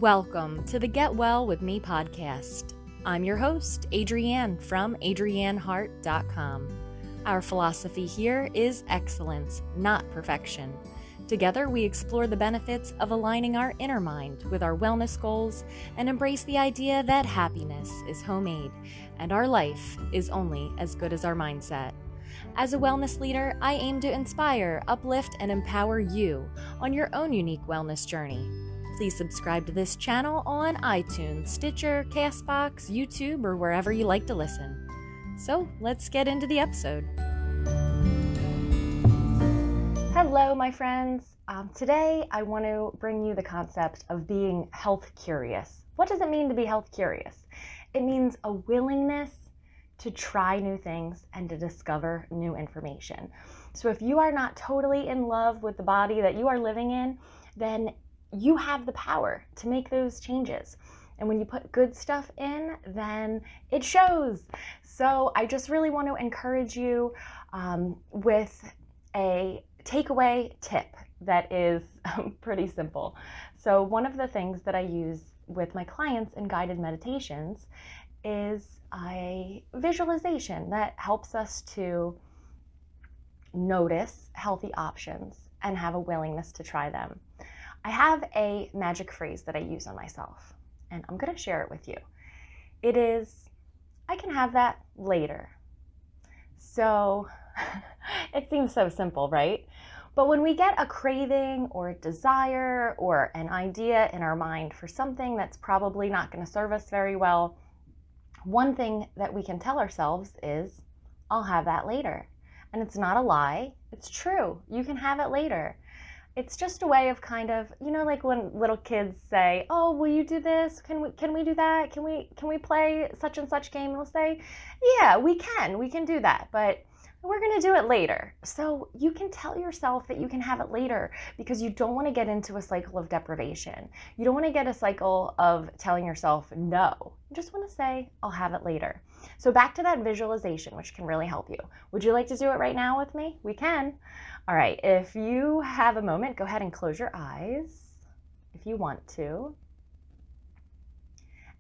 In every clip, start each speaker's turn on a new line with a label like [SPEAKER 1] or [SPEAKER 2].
[SPEAKER 1] Welcome to the Get Well With Me podcast. I'm your host, Adrienne from adrienneheart.com. Our philosophy here is excellence, not perfection. Together, we explore the benefits of aligning our inner mind with our wellness goals and embrace the idea that happiness is homemade and our life is only as good as our mindset. As a wellness leader, I aim to inspire, uplift, and empower you on your own unique wellness journey. Please subscribe to this channel on iTunes, Stitcher, Castbox, YouTube, or wherever you like to listen. So let's get into the episode. Hello, my friends. Today I want to bring you the concept of being health curious. What does it mean to be health curious? It means a willingness to try new things and to discover new information. So if you are not totally in love with the body that you are living in, then you have the power to make those changes. And when you put good stuff in, then it shows. So I just really want to encourage you with a takeaway tip that is pretty simple. So one of the things that I use with my clients in guided meditations is a visualization that helps us to notice healthy options and have a willingness to try them. I have a magic phrase that I use on myself, and I'm going to share it with you. It is, I can have that later. So it seems so simple, right? But when we get a craving or a desire or an idea in our mind for something that's probably not going to serve us very well, one thing that we can tell ourselves is, I'll have that later. And it's not a lie. It's true. You can have it later. It's just a way of kind of, like when little kids say, oh, will you do this? Can we do that? Can we play such and such game? And we'll say, yeah, we can do that, but we're going to do it later. So you can tell yourself that you can have it later because you don't want to get into a cycle of deprivation. You don't want to get a cycle of telling yourself no. You just want to say, I'll have it later. So back to that visualization, which can really help you. Would you like to do it right now with me? We can. All right, if you have a moment, go ahead and close your eyes if you want to.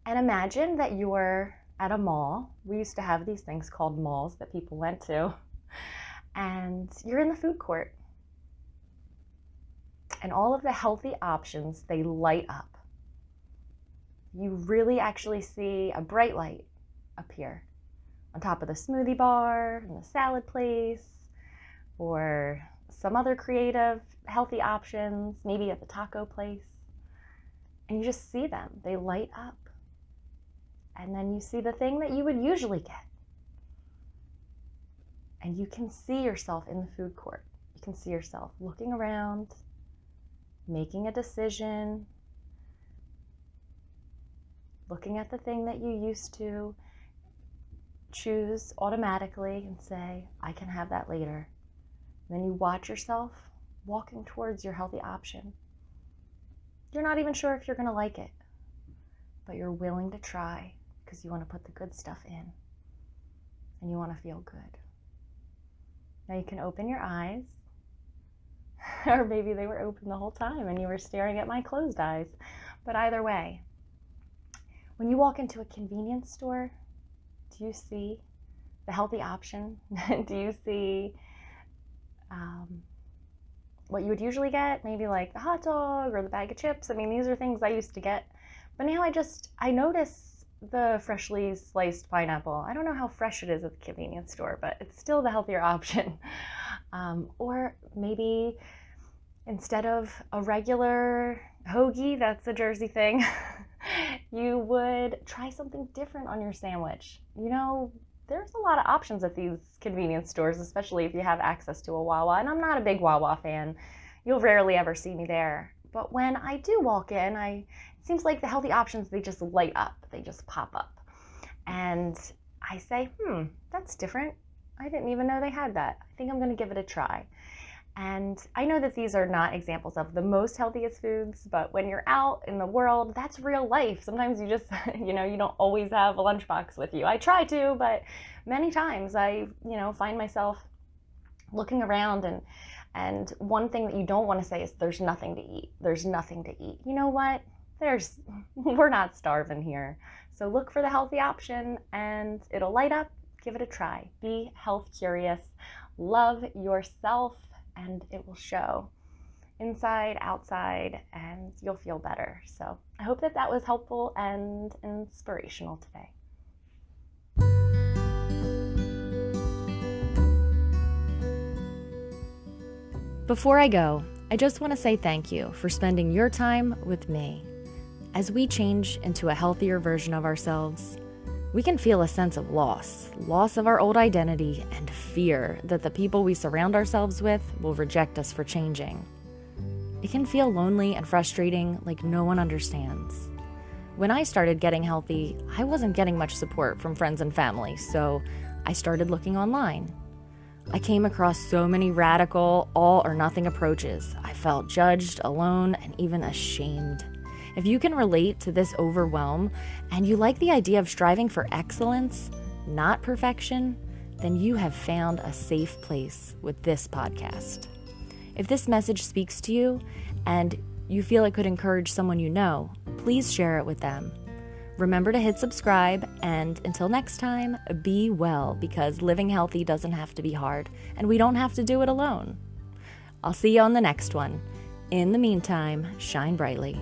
[SPEAKER 1] And imagine that you're at a mall. We used to have these things called malls that people went to. And you're in the food court. And all of the healthy options, they light up. You really actually see a bright light appear on top of the smoothie bar, and the salad place, or some other creative, healthy options, maybe at the taco place. And you just see them. They light up. And then you see the thing that you would usually get. And you can see yourself in the food court. You can see yourself looking around, making a decision, looking at the thing that you used to choose automatically and say, I can have that later. Then you watch yourself walking towards your healthy option. You're not even sure if you're going to like it, but you're willing to try because you want to put the good stuff in and you want to feel good. Now you can open your eyes, or maybe they were open the whole time and you were staring at my closed eyes. But either way, when you walk into a convenience store, do you see the healthy option? Do you see what you would usually get? Maybe like the hot dog or the bag of chips. I mean, these are things I used to get. But now I notice the freshly sliced pineapple. I don't know how fresh it is at the convenience store, but it's still the healthier option. Or maybe instead of a regular hoagie, that's a Jersey thing, you would try something different on your sandwich. There's a lot of options at these convenience stores, especially if you have access to a Wawa. And I'm not a big Wawa fan. You'll rarely ever see me there. But when I do walk in, it seems like the healthy options, they just light up. They just pop up. And I say, that's different. I didn't even know they had that. I think I'm going to give it a try. And I know that these are not examples of the most healthiest foods, but when you're out in the world, that's real life. Sometimes you just, you don't always have a lunchbox with you. I try to, but many times I, find myself looking around and one thing that you don't want to say is there's nothing to eat. There's nothing to eat. You know what? we're not starving here. So look for the healthy option and it'll light up. Give it a try. Be health curious. Love yourself and it will show inside, outside, and you'll feel better. So I hope that was helpful and inspirational today. Before I go, I just want to say thank you for spending your time with me. As we change into a healthier version of ourselves, we can feel a sense of loss of our old identity, and fear that the people we surround ourselves with will reject us for changing. It can feel lonely and frustrating, like no one understands. When I started getting healthy, I wasn't getting much support from friends and family, so I started looking online. I came across so many radical, all or nothing approaches. I felt judged, alone, and even ashamed. If you can relate to this overwhelm and you like the idea of striving for excellence, not perfection, then you have found a safe place with this podcast. If this message speaks to you and you feel it could encourage someone you know, please share it with them. Remember to hit subscribe, and until next time, be well, because living healthy doesn't have to be hard, and we don't have to do it alone. I'll see you on the next one. In the meantime, shine brightly.